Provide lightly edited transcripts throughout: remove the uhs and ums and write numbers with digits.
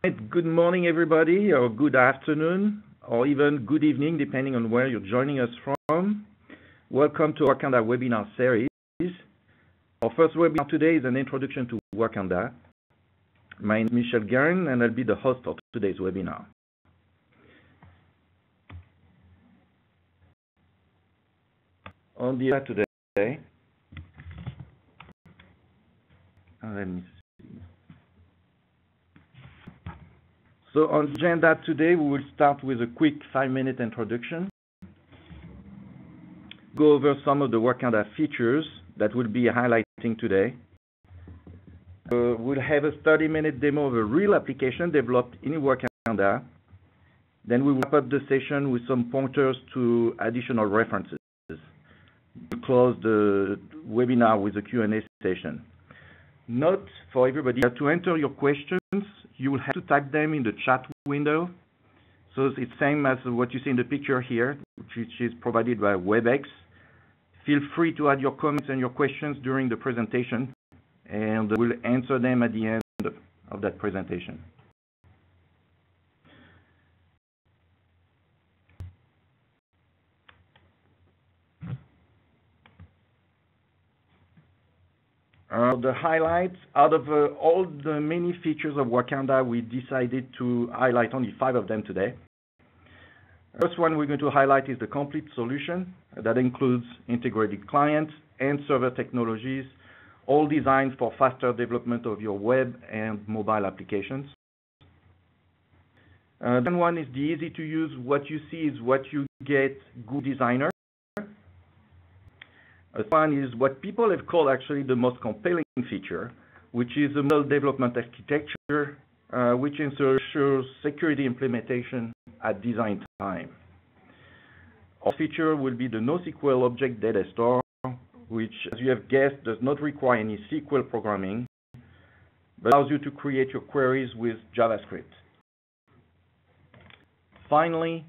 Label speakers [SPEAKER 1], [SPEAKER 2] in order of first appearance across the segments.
[SPEAKER 1] Good morning, everybody, or good afternoon, or even good evening, depending on where you're joining us from. Welcome to Wakanda webinar series. Our first webinar today is an introduction to Wakanda. My name is Michel Guerin, and I'll be the host of today's webinar. On the agenda today, let me see. So on the agenda today, we will start with a quick 5-minute introduction, go over some of the Wakanda features that we'll be highlighting today. We'll have a 30-minute demo of a real application developed in Wakanda. Then we will wrap up the session with some pointers to additional references. We'll close the webinar with a Q&A session. Note for everybody to enter your questions, you will have to type them in the chat window. So it's the same as what you see in the picture here, which is provided by WebEx. Feel free to add your comments and your questions during the presentation, and we'll answer them at the end of that presentation. The highlights, out of all the many features of Wakanda, we decided to highlight only 5 of them today. First one we're going to highlight is the complete solution that includes integrated client and server technologies, all designed for faster development of your web and mobile applications. The second one is the easy to use, what you see is what you get, good designer. One is what people have called actually the most compelling feature, which is a model development architecture, which ensures security implementation at design time. Our feature will be the NoSQL object data store, which, as you have guessed, does not require any SQL programming, but allows you to create your queries with JavaScript. Finally,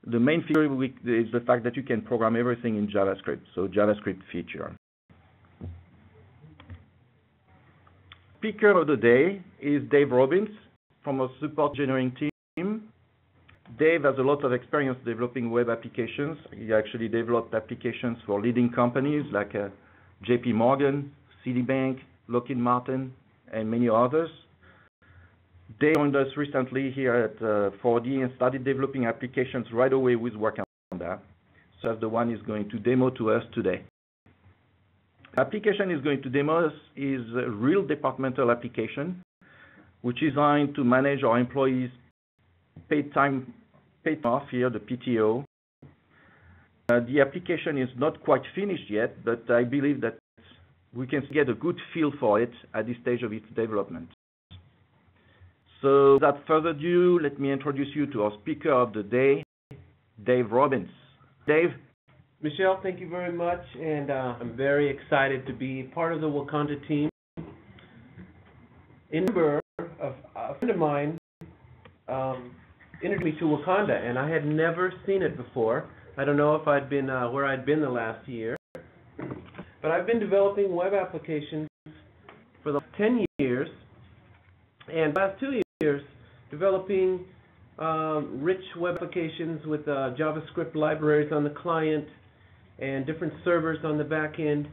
[SPEAKER 1] the main feature is the fact that you can program everything in JavaScript, so JavaScript feature. Speaker of the day is Dave Robbins from our support engineering team. Dave has a lot of experience developing web applications. He actually developed applications for leading companies like JP Morgan, Citibank, Lockheed Martin, and many others. Dave joined us recently here at 4D and started developing applications right away with Wakanda. So that's the one he's going to demo to us today. The application he's going to demo us is a real departmental application, which is designed to manage our employees' paid time off here, the PTO. The application is not quite finished yet, but I believe that we can get a good feel for it at this stage of its development. So without further ado, let me introduce you to our speaker of the day, Dave Robbins. Dave?
[SPEAKER 2] Michel, thank you very much, and I'm very excited to be part of the Wakanda team. A friend of mine introduced me to Wakanda, and I had never seen it before. I don't know if I'd been where I'd been the last year, but I've been developing web applications for the last 10 years, and the last 2 years developing rich web applications with JavaScript libraries on the client and different servers on the back end.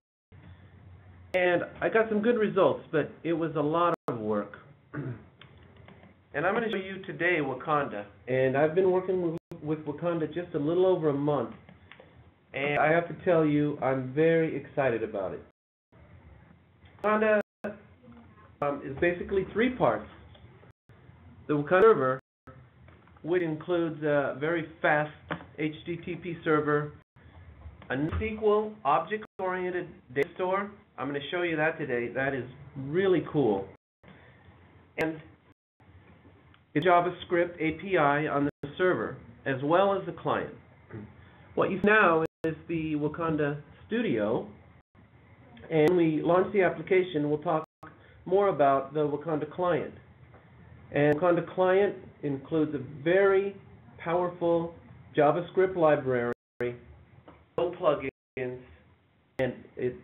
[SPEAKER 2] And I got some good results, but it was a lot of work. And I'm going to show you today Wakanda. And I've been working with Wakanda just a little over a month. And I have to tell you, I'm very excited about it. Wakanda is basically 3 parts. The Wakanda server, which includes a very fast HTTP server, a NoSQL object-oriented data store. I'm going to show you that today. That is really cool. And a JavaScript API on the server, as well as the client. What you see now is the Wakanda Studio. And when we launch the application, we'll talk more about the Wakanda client. And Wakanda client includes a very powerful JavaScript library, no plugins, and it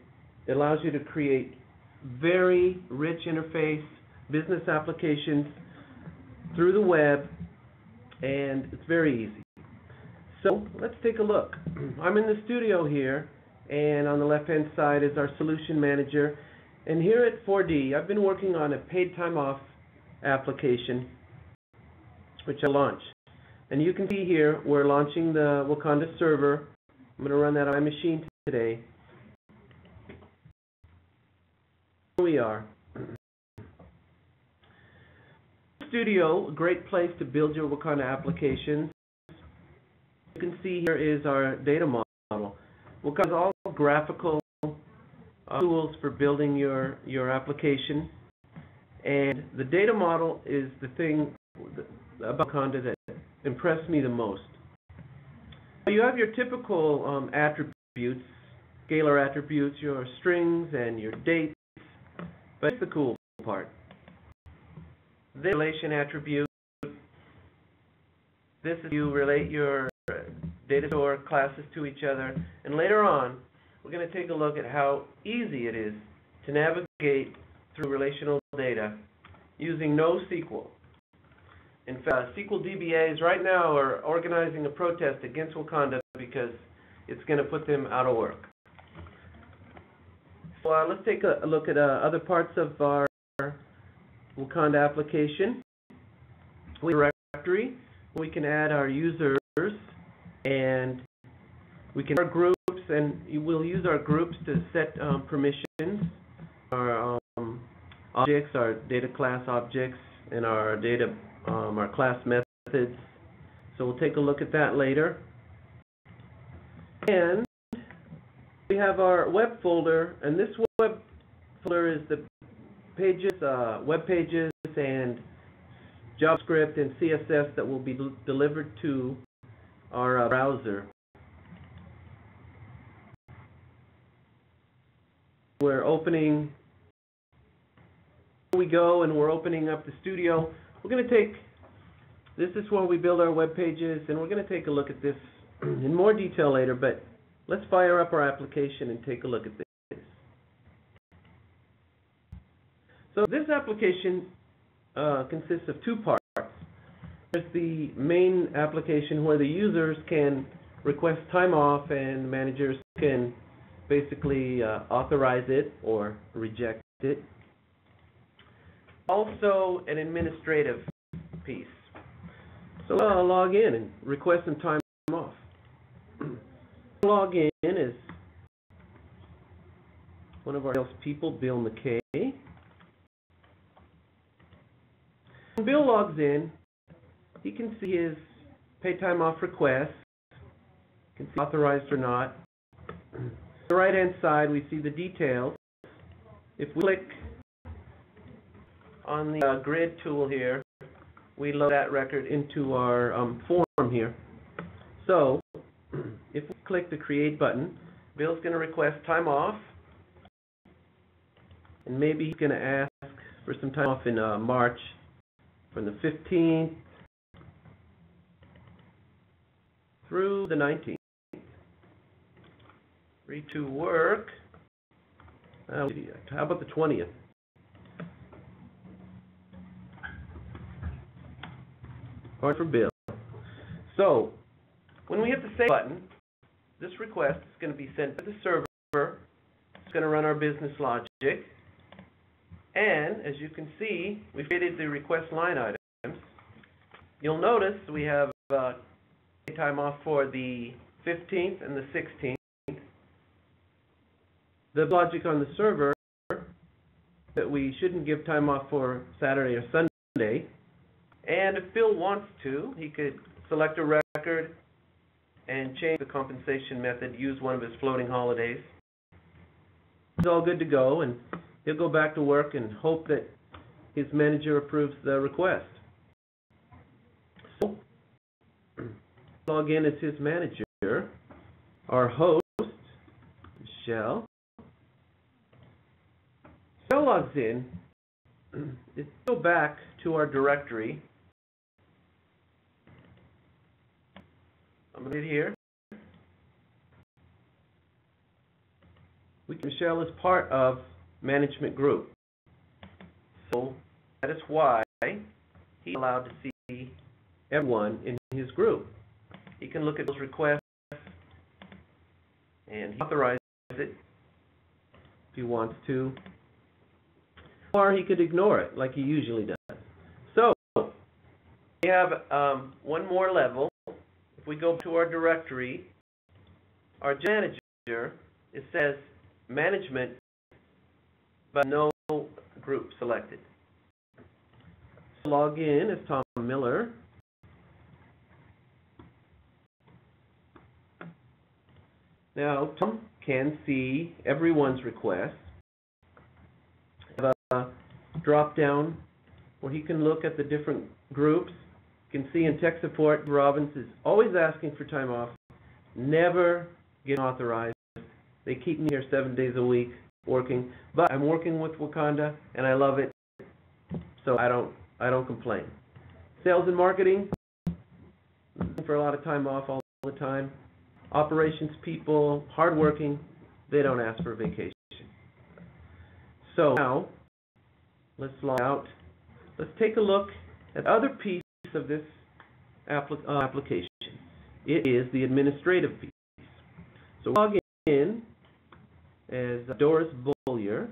[SPEAKER 2] allows you to create very rich interface business applications through the web, and it's very easy. So let's take a look. I'm in the studio here, and on the left-hand side is our solution manager. And here at 4D, I've been working on a paid time off application, which I launched. And you can see here, we're launching the Wakanda server. I'm going to run that on my machine today. Here we are. Studio, a great place to build your Wakanda applications. You can see here is our data model. Wakanda is all graphical tools for building your application, and the data model is the thing about Wakanda that impressed me the most. You have your typical attributes, scalar attributes, your strings and your dates, but it's the cool part. This relation attribute, this is you relate your data store classes to each other, and later on we're going to take a look at how easy it is to navigate through relational data using NoSQL. In fact, SQL DBAs right now are organizing a protest against Wakanda because it's going to put them out of work. So let's take a look at other parts of our Wakanda application. We have a directory. We can add our users, and we can add our groups, and we'll use our groups to set permissions. Our objects, our data class objects, and our data, our class methods. So we'll take a look at that later. And we have our web folder, and this web folder is the pages, web pages, and JavaScript and CSS that will be delivered to our browser. We're opening, here we go, and we're opening up the studio. We're going to take, this is where we build our web pages, and we're going to take a look at this in more detail later, but let's fire up our application and take a look at this. So this application consists of two parts. There's the main application where the users can request time off and managers can basically authorize it or reject it. Also an administrative piece. So I'll log in and request some time off. Log in is one of our salespeople, Bill McKay. When Bill logs in, he can see his paid time off request, can see authorized or not. On the right-hand side, we see the details. If we click on the grid tool here, we load that record into our form here. So, if we click the Create button, Bill's going to request time off, and maybe he's going to ask for some time off in March from the 15th through the 19th. Free to work. How about the 20th? Hard for Bill. So, when we hit the Save button, this request is going to be sent to the server. It's going to run our business logic. And, as you can see, we've created the request line items. You'll notice we have time off for the 15th and the 16th. The logic on the server that we shouldn't give time off for Saturday or Sunday. And if Bill wants to, he could select a record and change the compensation method, use one of his floating holidays. It's all good to go, and he'll go back to work and hope that his manager approves the request. So, log in as his manager. Our host, Michelle. Michelle logs in. Let's go back to our directory. I'm going to hit here. Michelle is part of management group. So that is why he's allowed to see everyone in his group. He can look at those requests and authorize it if he wants to, or he could ignore it like he usually does. So we have one more level. If we go to our directory, our manager, it says management, but no group selected. So log in as Tom Miller. Now Tom can see everyone's requests. Have a drop down where he can look at the different groups. You can see in tech support, Robbins is always asking for time off, never getting authorized. They keep me here 7 days a week working, but I'm working with Wakanda and I love it, so I don't complain. Sales and marketing, for a lot of time off all the time. Operations people, hardworking, they don't ask for vacation. So now, let's log out. Let's take a look at the other piece of this application. It is the administrative piece. So log in as Doris Bollier.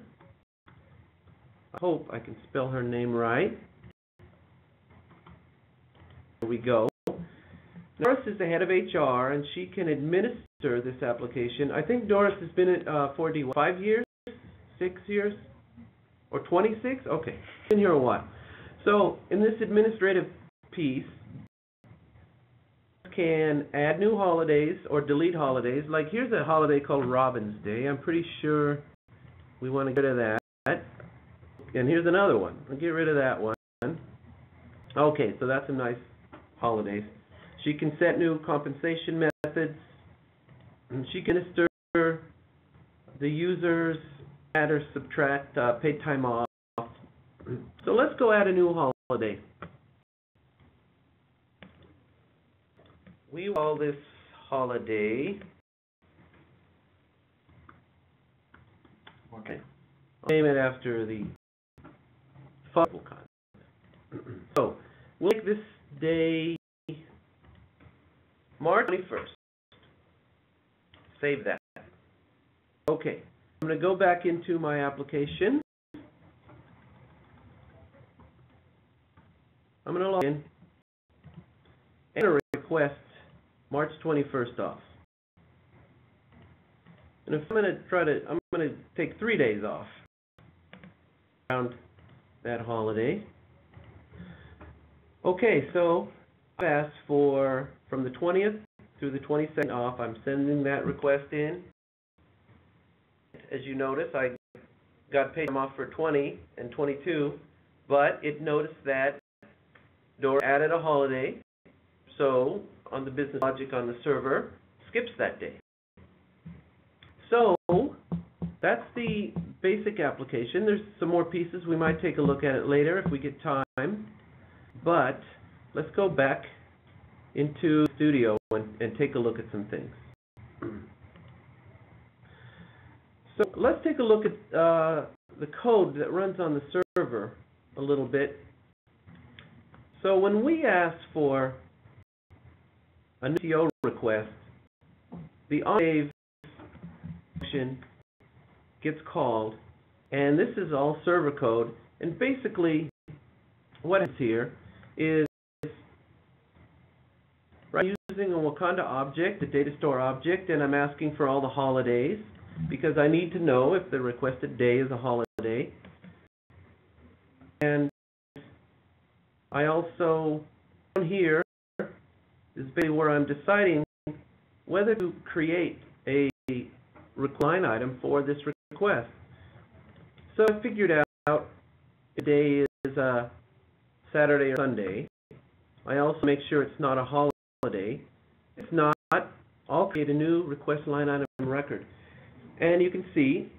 [SPEAKER 2] I hope I can spell her name right. There we go. Doris is the head of HR, and she can administer this application. I think Doris has been at 5 years, 6 years, or 26? Okay, been here a while. So in this administrative piece, can add new holidays or delete holidays. Like here's a holiday called Robin's Day. I'm pretty sure we want to get rid of that. And here's another one. I'll get rid of that one. Okay, so that's a nice holiday. She can set new compensation methods. And she can administer the users, add or subtract paid time off. So let's go add a new holiday. We call this holiday. Okay. Name it after the football contest. So we'll make this day March 21st. Save that. Okay. I'm going to go back into my application. I'm going to log in and request March 21st off. And if I'm going to take 3 days off around that holiday. Okay, so I've asked for from the 20th through the 22nd off. I'm sending that request in. As you notice, I got paid off for 20 and 22, but it noticed that Dora added a holiday, so on the business logic on the server, skips that day. So that's the basic application. There's some more pieces. We might take a look at it later if we get time. But let's go back into Studio and take a look at some things. So let's take a look at the code that runs on the server a little bit. So when we ask for a new PO request, the on-save function gets called, and this is all server code. And basically, what is here is I'm using a Wakanda object, a data store object, and I'm asking for all the holidays because I need to know if the requested day is a holiday. And I also, down here, is basically where I'm deciding whether to create a line item for this request. So I figured out the day is a Saturday or Sunday. I also make sure it's not a holiday. If not, I'll create a new request line item record. And you can see,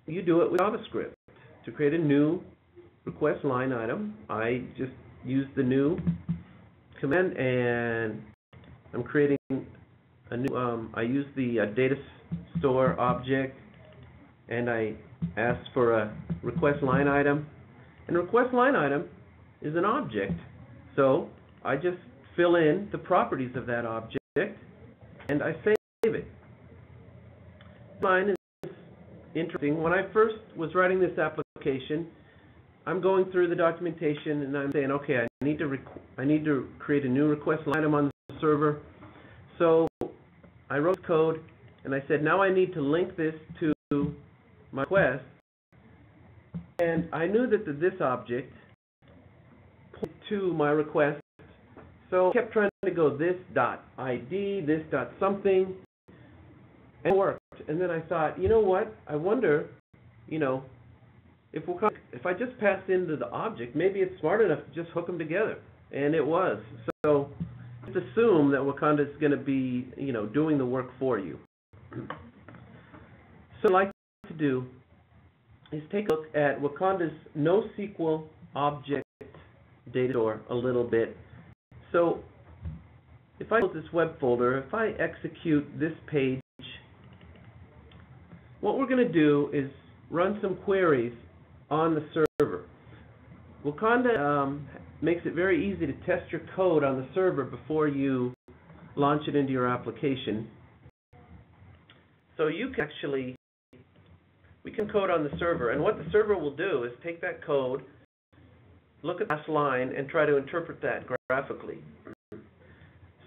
[SPEAKER 2] you do it with JavaScript. To create a new request line item, I just use the new command, and I'm creating a new, I use the data store object, and I ask for a request line item. And request line item is an object, so I just fill in the properties of that object, and I save it. This line is interesting. When I first was writing this application, I'm going through the documentation and I'm saying, okay, I need to create a new request line item on the server. So I wrote code and I said, now I need to link this to my request. And I knew that this object pointed to my request. So I kept trying to go this dot ID, this dot something, and it worked. And then I thought, you know what? I wonder, if I just pass into the object, maybe it's smart enough to just hook them together. And it was. So just assume that Wakanda is going to be, doing the work for you. So what I'd like to do is take a look at Wakanda's NoSQL object data store a little bit. So if I close this web folder, if I execute this page, what we're going to do is run some queries on the server. Wakanda makes it very easy to test your code on the server before you launch it into your application. So you can we can code on the server, and what the server will do is take that code, look at the last line, and try to interpret that graphically.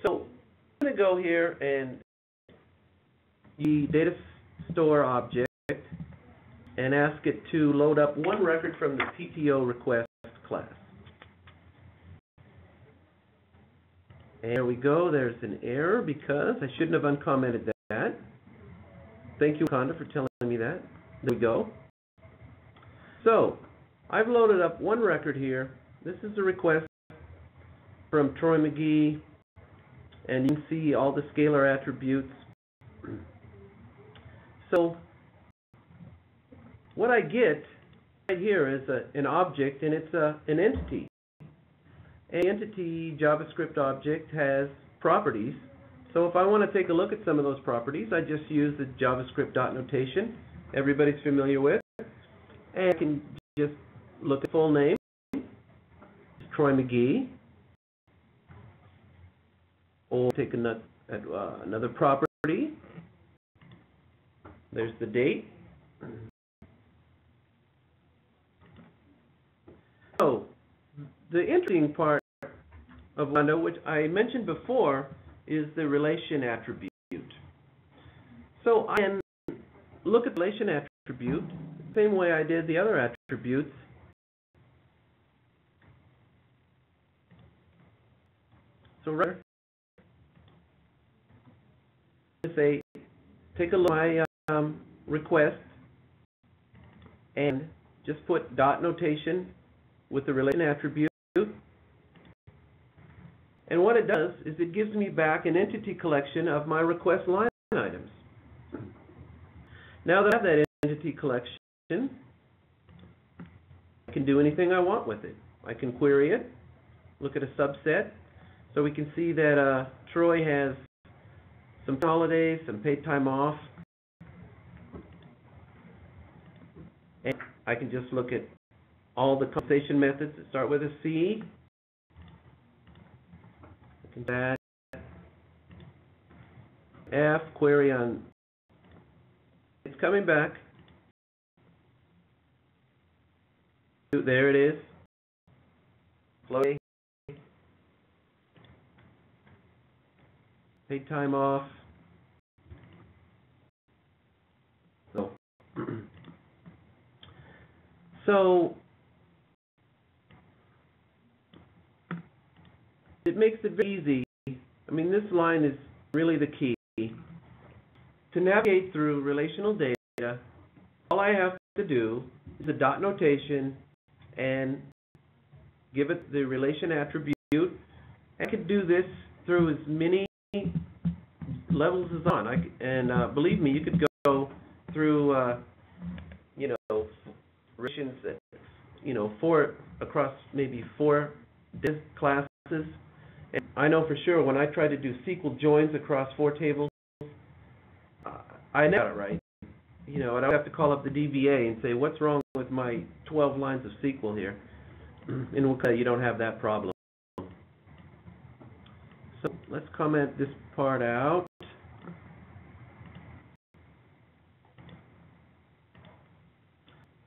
[SPEAKER 2] So I'm going to go here and the data store object and ask it to load up one record from the PTO request class. And there we go. There's an error because I shouldn't have uncommented that. Thank you, Wakanda, for telling me that. There we go. So I've loaded up one record here. This is a request from Troy McGee, and you can see all the scalar attributes. So what I get right here is an object, and it's an entity. An entity JavaScript object has properties. So if I want to take a look at some of those properties, I just use the JavaScript dot notation everybody's familiar with, and I can just look at full name, Troy McGee, or take another property. There's the date. So the interesting part of Wakanda, which I mentioned before, is the relation attribute. So I can look at the relation attribute the same way I did the other attributes. So rather, say, take a look at my request and just put dot notation with the relation attribute. And what it does is it gives me back an entity collection of my request line items. Now that I have that entity collection, I can do anything I want with it. I can query it, look at a subset. So we can see that Troy has some holidays, some paid time off. And I can just look at all the compensation methods that start with a C. I can add F, query on. It's coming back. There it is. Floating. Paid time off. So it makes it very easy. I mean, this line is really the key. To navigate through relational data, all I have to do is a dot notation and give it the relation attribute. I could do this through as many levels as on. And believe me, you could go through, relations that, across maybe 4 classes. And I know for sure when I try to do SQL joins across 4 tables, I never got it right. And I would have to call up the DBA and say, what's wrong with my 12 lines of SQL here? In Wakanda, you don't have that problem. So let's comment this part out.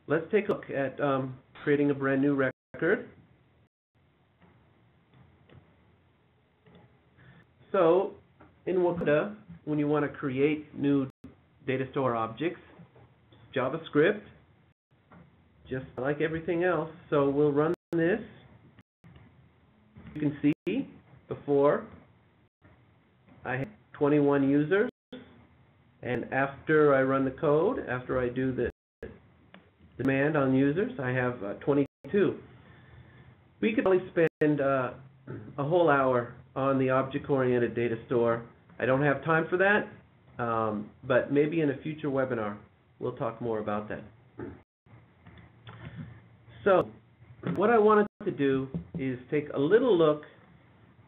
[SPEAKER 2] Let's take a look at creating a brand new record. So in Wakanda, when you want to create new data store objects, JavaScript, just like everything else. So we'll run this. You can see before I have 21 users, and after I run the code, after I do the demand on users, I have 22. We could probably spend a whole hour on the object-oriented data store. I don't have time for that, but maybe in a future webinar we'll talk more about that. So what I wanted to do is take a little look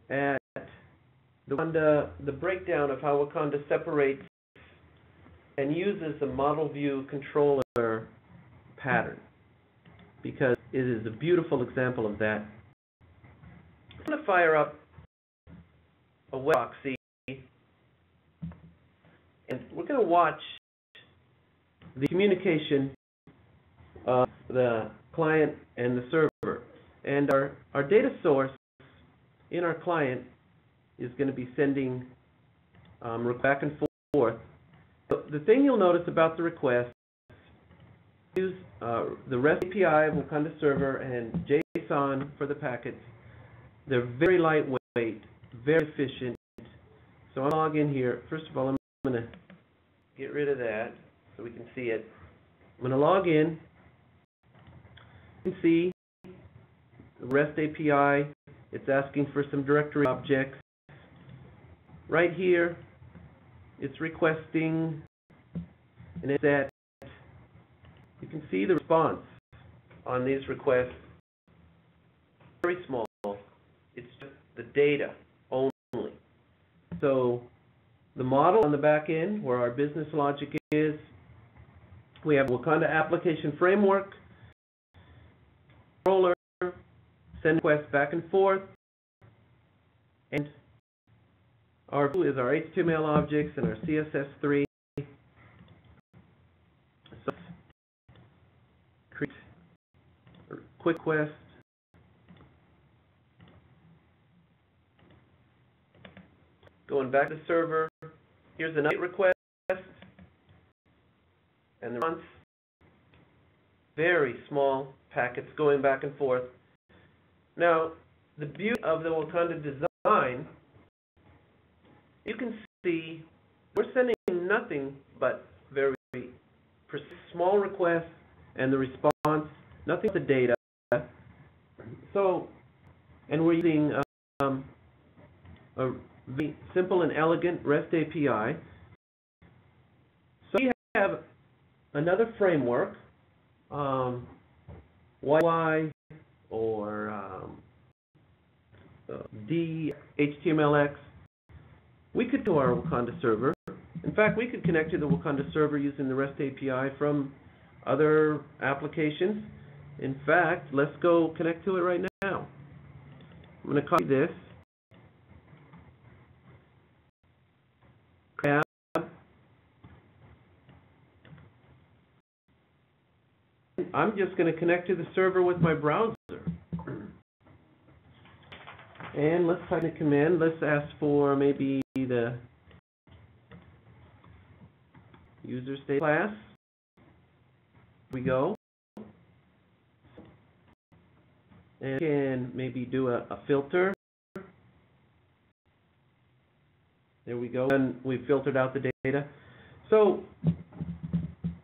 [SPEAKER 2] at the breakdown of how Wakanda separates and uses the model view controller pattern, because it is a beautiful example of that. I'm going to fire up a web proxy, and we're going to watch the communication of the client and the server. And our data source in our client is going to be sending back and forth. So the thing you'll notice about the request is the REST API of Wakanda server and JSON for the packets. They're very lightweight, very efficient. So I'm going to log in here. First of all, I'm going to get rid of that so we can see it. I'm going to log in. You can see the REST API. It's asking for some directory objects. Right here, it's requesting an set. You can see the response on these requests. Very small. It's just the data only. So the model on the back end, where our business logic is, we have Wakanda application framework, controller, send requests back and forth, and our view is our HTML objects and our CSS3. So create a quick request. Going back to the server, here's an update request, and the response, very small packets going back and forth. Now, the beauty of the Wakanda design, you can see we're sending nothing but very small requests, and the response, nothing but the data. So, and we're using a very simple and elegant REST API. So we have another framework, YY or DHTMLX. We could do our Wakanda server. In fact, we could connect to the Wakanda server using the REST API from other applications. In fact, let's go connect to it right now. I'm going to copy this. Grab. I'm just going to connect to the server with my browser. And let's type in a command. Let's ask for maybe the user state class. We go. And can maybe do a filter. There we go. And we filtered out the data. So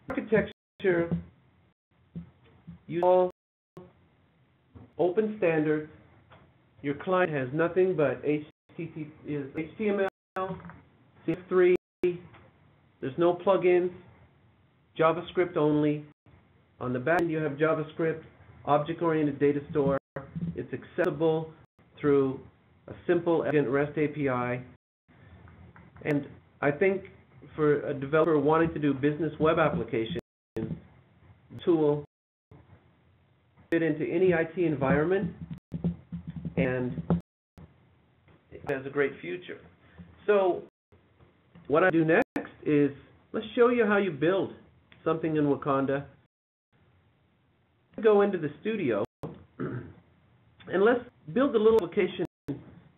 [SPEAKER 2] architecture use all open standards. Your client has nothing but HTML, CSS3. There's no plugins, JavaScript only. On the back end, you have JavaScript, object-oriented data store. It's accessible through a simple, elegant REST API. And I think for a developer wanting to do business web applications, the tool fit into any IT environment, and It has a great future. So what I do next is let's show you how you build something in Wakanda. Go into the studio and let's build a little application,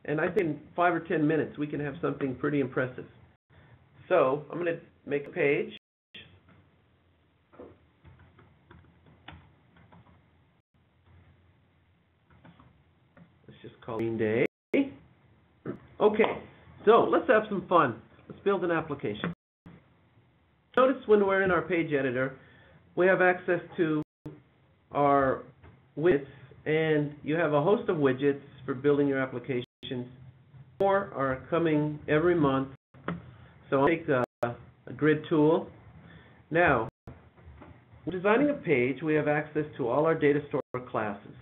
[SPEAKER 2] and I think in 5 or 10 minutes we can have something pretty impressive. So I'm going to make a page. Let's just call it Green Day. Okay, so let's have some fun. Let's build an application. Notice when we're in our page editor, we have access to our widgets, and you have a host of widgets for building your applications. More are coming every month. So I'll take a grid tool. Now, when designing a page, we have access to all our data store classes.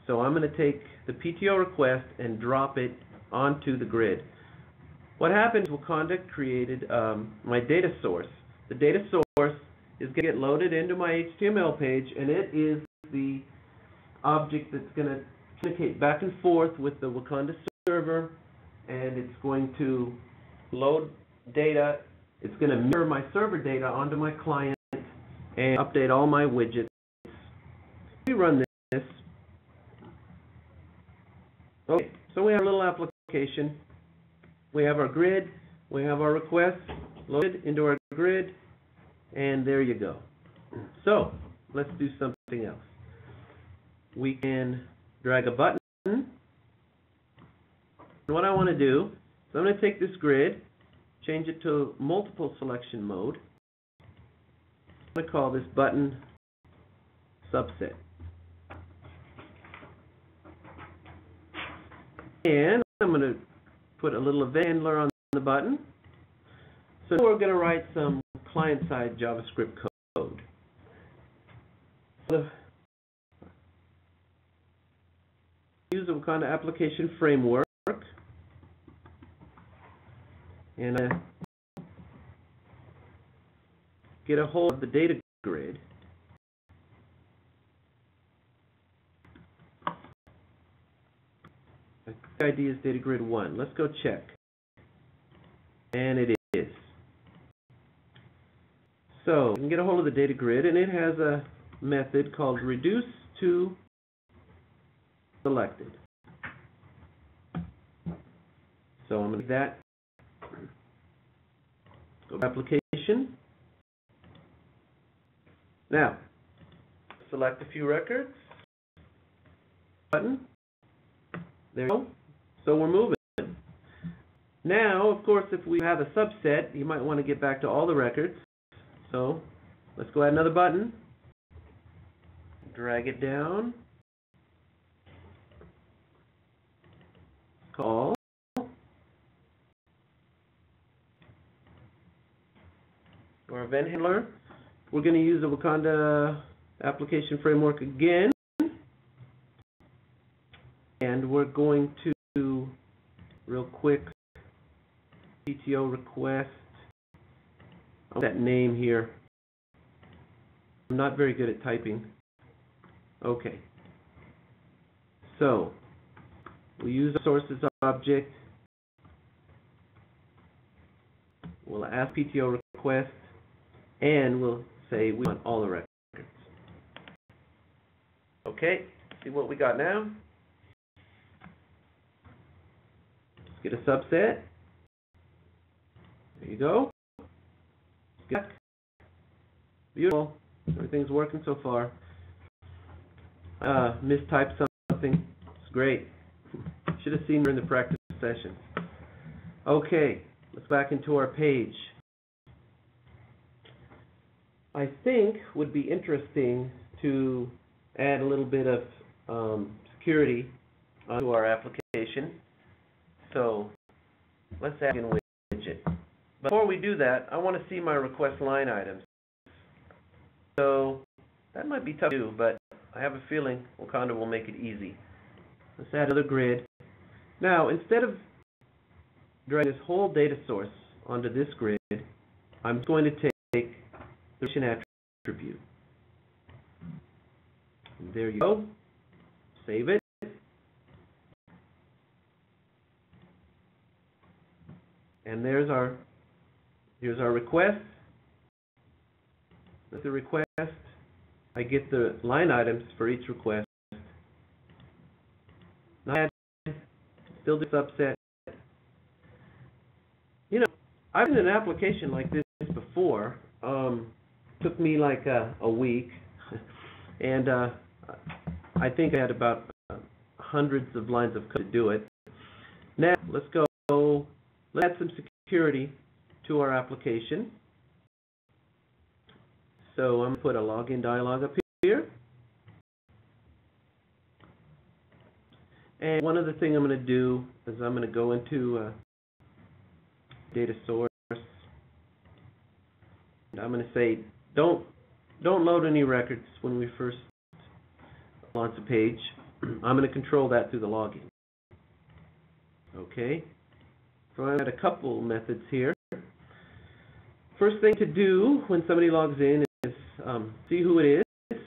[SPEAKER 2] So I'm going to take the PTO request and drop it onto the grid. What happened is Wakanda created my data source. The data source is going to get loaded into my HTML page, and it is the object that's going to communicate back and forth with the Wakanda server, and it's going to load data. It's going to mirror my server data onto my client and update all my widgets. We run this. Okay, so we have a little application. We have our grid. We have our requests loaded into our grid, and there you go. So let's do something else. We can drag a button. And what I want to do is I'm going to take this grid, change it to multiple selection mode. I'm going to call this button subset. And I'm going to put a little event handler on the button. So now we're going to write some client-side JavaScript code. So use the Wakanda application framework, and get a hold of the data grid. The ID is data grid 1. Let's go check. And it is. So we can get a hold of the data grid, and it has a method called reduce to selected. So I'm going to do that. Go to application. Now, select a few records. Button. There you go. So we're moving. Now, of course, if we have a subset, you might want to get back to all the records. So let's go add another button. Drag it down. Call. Our event handler. We're going to use the Wakanda application framework again. And we're going to, real quick, PTO request. That name here. I'm not very good at typing. Okay. So we use a sources object. We'll ask PTO request, and we'll say we want all the records. Okay. See what we got now. Let's get a subset. There you go. Good. Beautiful. Everything's working so far. Mistyped something. It's great. Should have seen her in the practice session. Okay, let's back into our page. I think would be interesting to add a little bit of security onto our application. So let's add a widget. Before we do that, I want to see my request line items. So that might be tough to do, but I have a feeling Wakanda will make it easy. Let's add another grid. Now, instead of dragging this whole data source onto this grid, I'm going to take the relation attribute. And there you go. Save it. And here's our request. With the request, I get the line items for each request. Now, still the subset. You know, I've done an application like this before. Took me like a week, and I think I had about hundreds of lines of code to do it. Now, let's add some security to our application. So I'm going to put a login dialog up here. And one other thing I'm going to do is I'm going to go into data source. And I'm going to say, don't load any records when we first launch a page. I'm going to control that through the login. Okay. So I've got a couple methods here. First thing to do when somebody logs in is see who it is.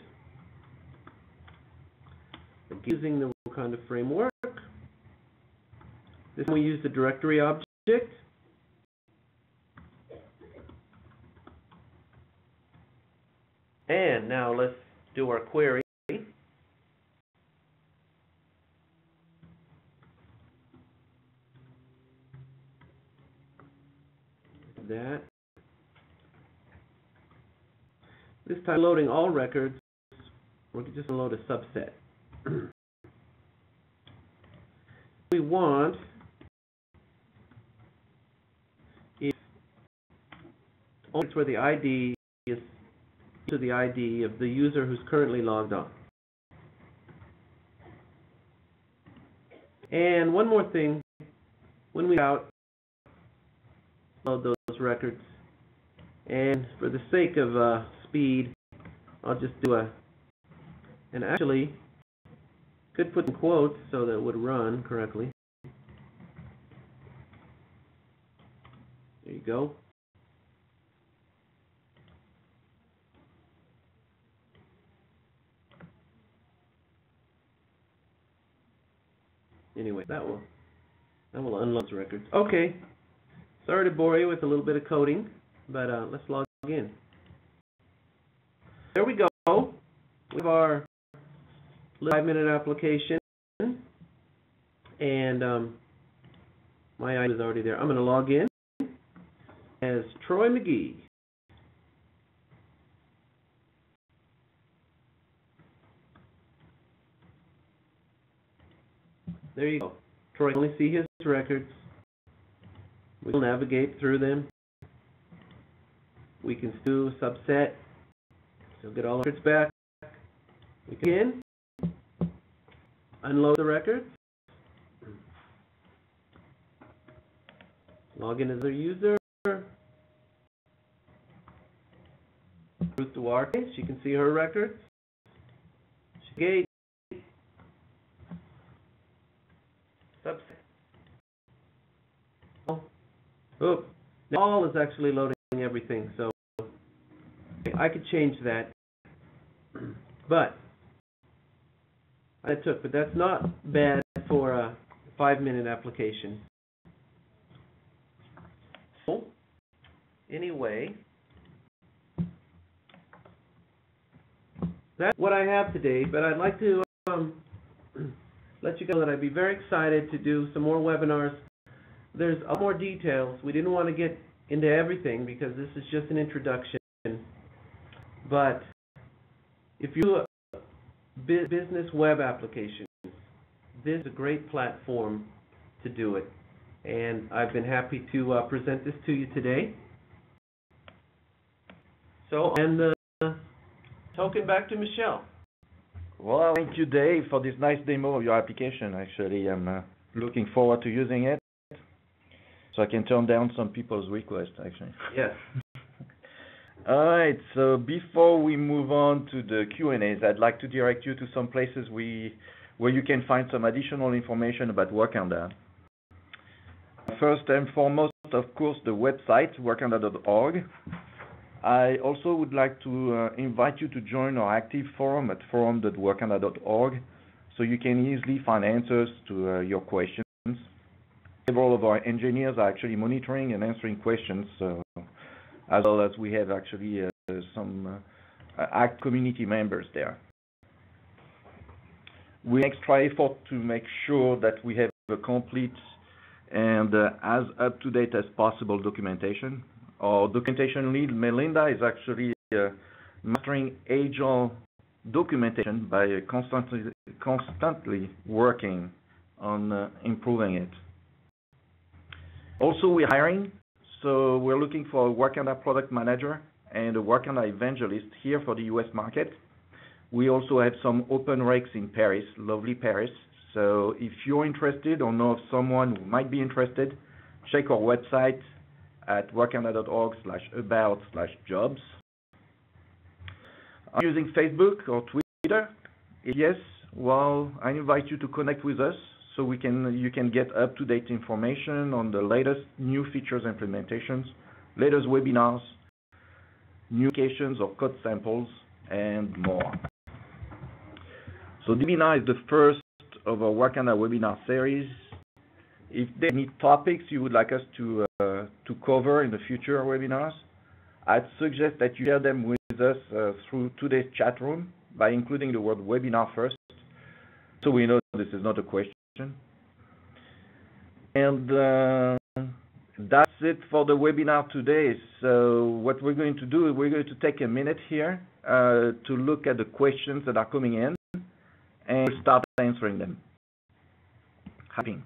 [SPEAKER 2] Using the Wakanda framework. This time we use the directory object. And now let's do our query. That. This time loading all records, we're just going to load a subset. We want is only where the ID is to the ID of the user who's currently logged on. And one more thing, when we load those records, and for the sake of speed, I'll just do and actually could put in quotes so that it would run correctly. There you go. Anyway, that will unload those records. Okay. Sorry to bore you with a little bit of coding, but let's log in. There we go. We have our 5-minute application, and my ID is already there. I'm going to log in as Troy McGee. There you go. Troy can only see his records. We'll navigate through them. We can do a subset. So get all the records back. We can unload the records. Log in as a user. Ruth Duarte, she can see her records. Gate. Subset. Oh, now all is actually loading everything, so I could change that, but that's not bad for a 5-minute application. So, anyway, that's what I have today, but I'd like to let you know that I'd be very excited to do some more webinars. There's a lot more details. We didn't want to get into everything because this is just an introduction. But if you do a business web application, this is a great platform to do it. And I've been happy to present this to you today. So, and the token back to Michelle.
[SPEAKER 1] Well, thank you, Dave, for this nice demo of your application. Actually, I'm looking forward to using it. So I can turn down some people's requests, actually.
[SPEAKER 2] Yes.
[SPEAKER 1] All right, so before we move on to the Q&As, I'd like to direct you to some places where you can find some additional information about Wakanda. First and foremost, of course, the website, wakanda.org. I also would like to invite you to join our active forum at forum.wakanda.org so you can easily find answers to your questions. several of our engineers are actually monitoring and answering questions, as well as we have actually some ACT community members there. We make extra effort to make sure that we have a complete and as up-to-date as possible documentation. Our documentation lead, Melinda, is actually mastering agile documentation by constantly working on improving it. Also, we're hiring, so we're looking for a Wakanda product manager and a Wakanda evangelist here for the US market. We also have some open recs in Paris, lovely Paris. So if you're interested or know of someone who might be interested, check our website at wakanda.org/about/jobs. Using Facebook or Twitter? Yes, well, I invite you to connect with us so you can get up-to-date information on the latest new features implementations, latest webinars, new applications or code samples, and more. So the webinar is the first of our Wakanda webinar series. If there are any topics you would like us to cover in the future webinars, I'd suggest that you share them with us through today's chat room by including the word webinar first, so we know this is not a question. And that's it for the webinar today. So what we're going to do is we're going to take a minute here to look at the questions that are coming in and start answering them. Happy.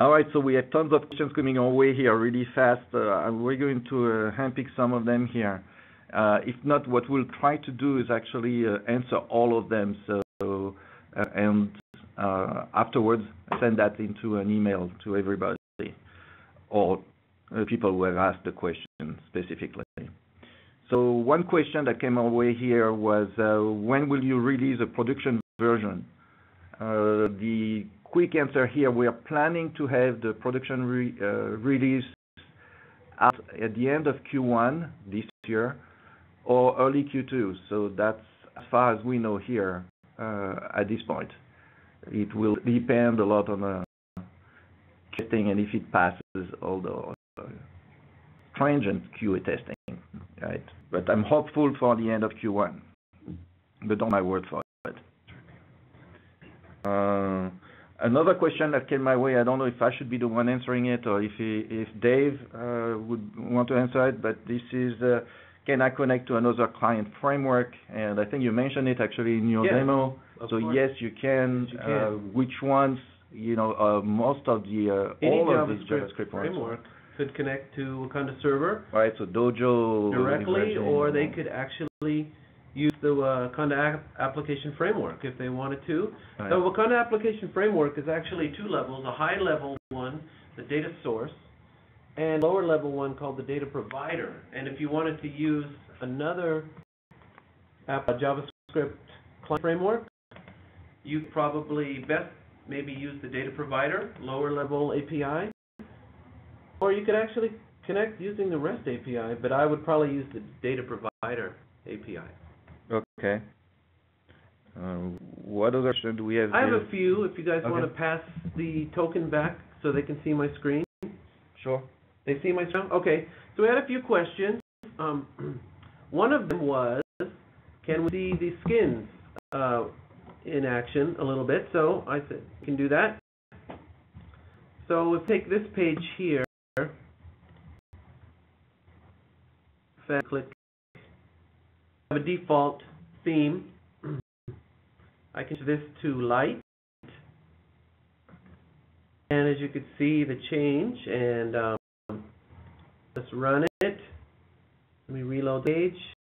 [SPEAKER 1] All right, so we have tons of questions coming our way here really fast. We're going to handpick some of them here. If not, what we'll try to do is actually answer all of them. So, afterwards, send that into an email to everybody or people who have asked the question specifically. So one question that came our way here was, when will you release a production version? The quick answer here, we are planning to have the production release out at the end of Q1 this year or early Q2. So that's as far as we know here at this point. It will depend a lot on testing and if it passes all the stringent QA testing, right? But I'm hopeful for the end of Q1, but don't my word for it. Another question that came my way, I don't know if I should be the one answering it or if Dave would want to answer it, but this is, can I connect to another client framework? And I think you mentioned it actually in your demo. So yes, you can.
[SPEAKER 2] Yes, you can.
[SPEAKER 1] Which ones? You know, most of the all of the JavaScript
[SPEAKER 2] framework could connect to Wakanda server
[SPEAKER 1] Right, so Dojo
[SPEAKER 2] directly,
[SPEAKER 1] leveraging,
[SPEAKER 2] or they could actually use the Wakanda application framework if they wanted to.
[SPEAKER 1] Right.
[SPEAKER 2] The Wakanda application framework is actually two levels: a high level one, the data source, and a lower level one called the data provider. And if you wanted to use another JavaScript client framework, you probably best maybe use the data provider, lower level API, or you could actually connect using the REST API, but I would probably use the data provider API.
[SPEAKER 1] Okay. What other questions do we have?
[SPEAKER 2] I have a few if you guys
[SPEAKER 1] Okay.
[SPEAKER 2] want to pass the token back so they can see my screen.
[SPEAKER 1] Sure.
[SPEAKER 2] They see my screen? Okay. So we had a few questions. One of them was, can we see the skins in action a little bit? So I said, you can do that. So we'll take this page here. Click. I have a default theme. I can change this to light. And as you can see the change, and let's run it. Let me reload the page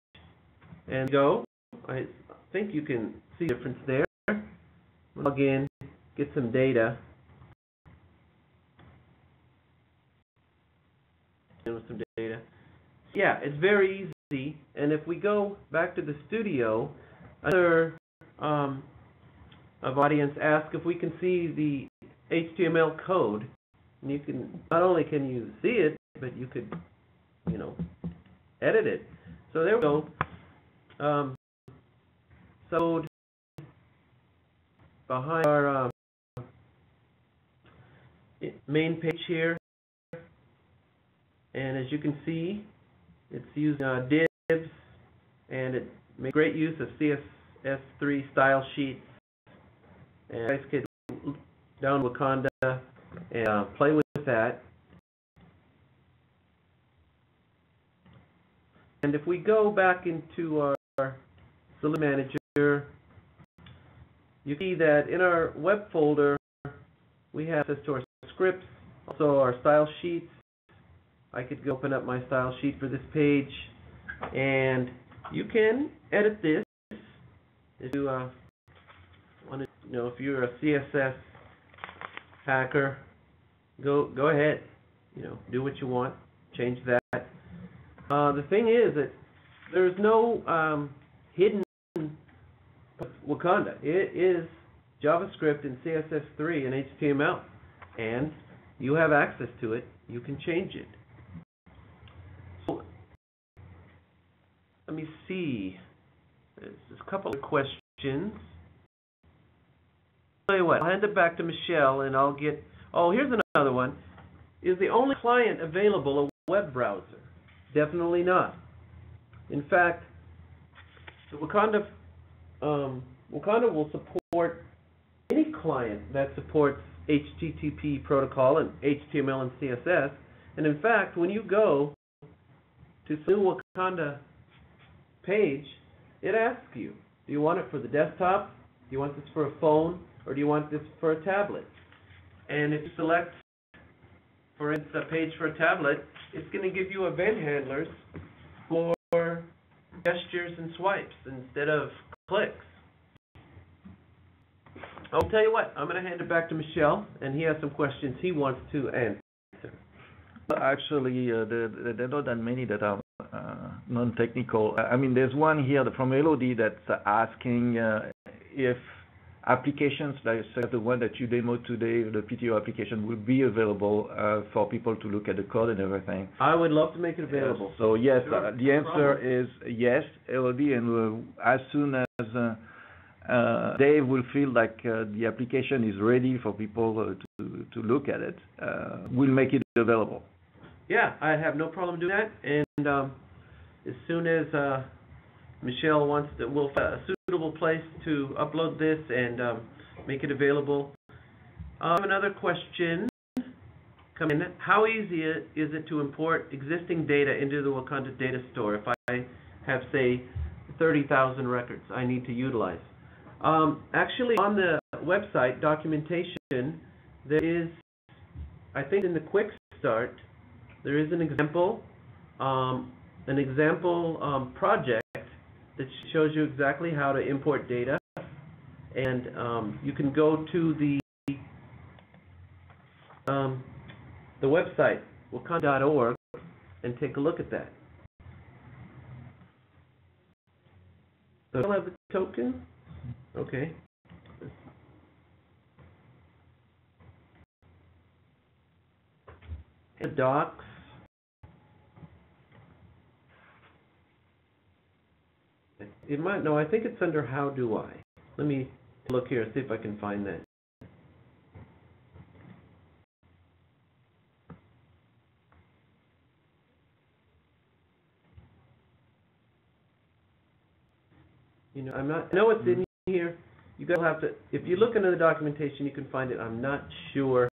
[SPEAKER 2] and go. I think you can see the difference there. Log in, get some data. And with some data. Yeah, it's very easy. And if we go back to the studio, another of audience asked if we can see the HTML code. And you can, not only can you see it, but you could, edit it. So there we go. So behind our main page here, and as you can see, it's using divs, and it makes great use of CSS3 style sheets. And you guys could download Wakanda and play with that. And if we go back into our Solution Manager, you see that in our web folder, we have access to our scripts, also our style sheets. I could go open up my style sheet for this page, and you can edit this if you want to. If you're a CSS hacker, go ahead. Do what you want. Change that. The thing is that there's no hidden Wakanda. It is JavaScript and CSS3 and HTML, and you have access to it. You can change it. So, let me see. There's a couple of questions. I'll tell you what, I'll hand it back to Michelle, and I'll get. Oh, here's another one. Is the only client available a web browser? Definitely not. In fact, the Wakanda will support any client that supports HTTP protocol and HTML and CSS. And in fact, when you go to the new Wakanda page, it asks you, do you want it for the desktop? Do you want this for a phone? Or do you want this for a tablet? And if you select, for instance, a page for a tablet, it's going to give you event handlers for gestures and swipes instead of clicks. I'll tell you what, I'm going to hand it back to Michelle, and he has some questions he wants to answer.
[SPEAKER 1] Actually, there are not that many that are non-technical. I mean, there's one here from Elodie that's asking if applications like the one that you demoed today, the PTO application, will be available for people to look at the code and everything.
[SPEAKER 2] I would love to make it available.
[SPEAKER 1] Yes. So yes,
[SPEAKER 2] Sure.
[SPEAKER 1] The answer is yes, Elodie, and as soon as Dave will feel like the application is ready for people to look at it, we'll make it available.
[SPEAKER 2] Yeah, I have no problem doing that, and as soon as Michelle wants to, we'll find a suitable place to upload this and make it available. I have another question come in. How easy is it to import existing data into the Wakanda data store if I have, say, 30,000 records I need to utilize? Actually, on the website documentation, there is, I think in the quick start, there is an example project that shows you exactly how to import data, and you can go to the website wakanda.org and take a look at that. So I'll have the token. Okay. And docs. It might, no, I think it's under How Do I. Let me look here and see if I can find that. You know, I know it's in here. You guys will have to, if you look into the documentation, you can find it. I'm not sure.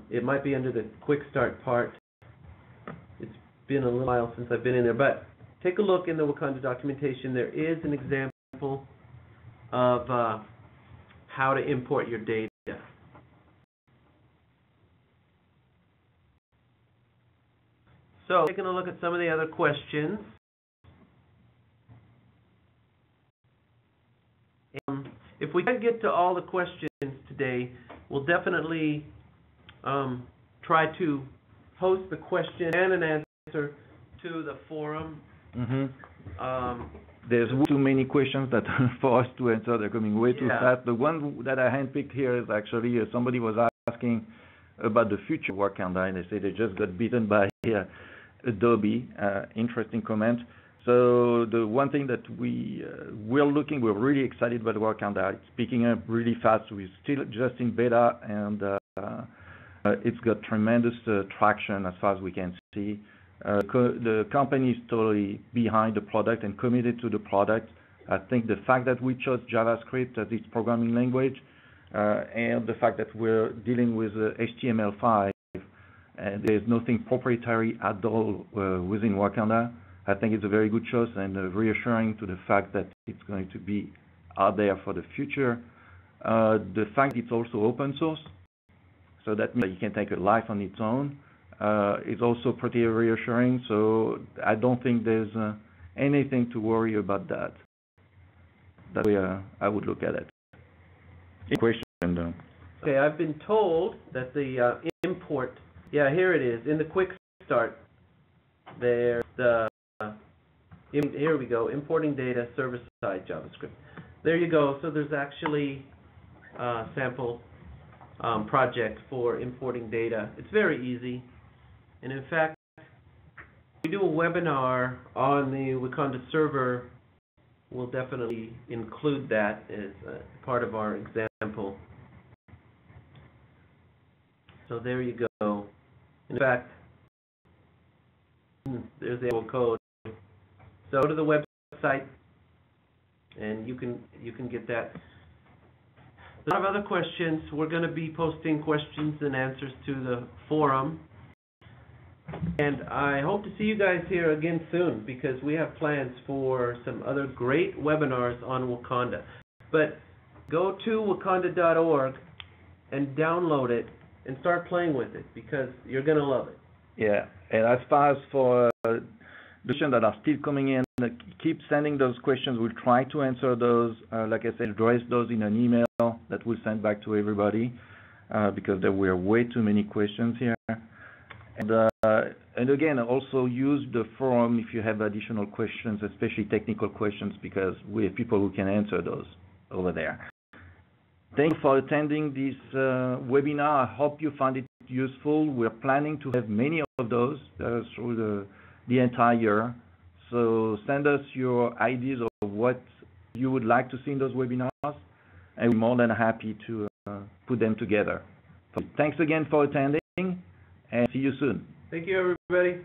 [SPEAKER 2] It might be under the Quick Start part. It's been a little while since I've been in there, but take a look in the Wakanda documentation. There is an example of how to import your data. So, taking a look at some of the other questions. If we can't get to all the questions today, we'll definitely try to post the question and an answer to the forum.
[SPEAKER 1] There's too many questions that for us to answer. They're coming way too fast. The one that I handpicked here is actually somebody was asking about the future of Wakanda, and they say they just got beaten by Adobe. Interesting comment. So the one thing that we're really excited about Wakanda. It's picking up really fast. We're still just in beta, and it's got tremendous traction as far as we can see. The company is totally behind the product and committed to the product. I think the fact that we chose JavaScript as its programming language, and the fact that we're dealing with HTML5, and there's nothing proprietary at all within Wakanda, I think it's a very good choice and reassuring to the fact that it's going to be out there for the future. The fact it's also open source, so that means that you can take a life on its own, is also pretty reassuring. So I don't think there's anything to worry about that. That way I would look at it. Question.
[SPEAKER 2] Okay, I've been told that the import, here it is, in the quick start, there's the here we go, importing data, server-side JavaScript. There you go. So there's actually a sample project for importing data. It's very easy. And in fact, we do a webinar on the Wakanda server. We'll definitely include that as part of our example. So there you go. In fact, there's the actual code. So go to the website, and you can get that. There's a lot of other questions. We're going to be posting questions and answers to the forum, and I hope to see you guys here again soon, because we have plans for some other great webinars on Wakanda. But go to wakanda.org and download it and start playing with it, because you're going to love it.
[SPEAKER 1] Yeah, and as far as for the questions that are still coming in, keep sending those questions. We'll try to answer those. Like I said, address those in an email that we'll send back to everybody, because there were way too many questions here. And again, also use the forum if you have additional questions, especially technical questions, because we have people who can answer those over there. Thank you for attending this webinar. I hope you found it useful. We're planning to have many of those through the entire year. So send us your ideas of what you would like to see in those webinars, and we're more than happy to put them together. So thanks again for attending, and see you soon.
[SPEAKER 2] Thank you, everybody.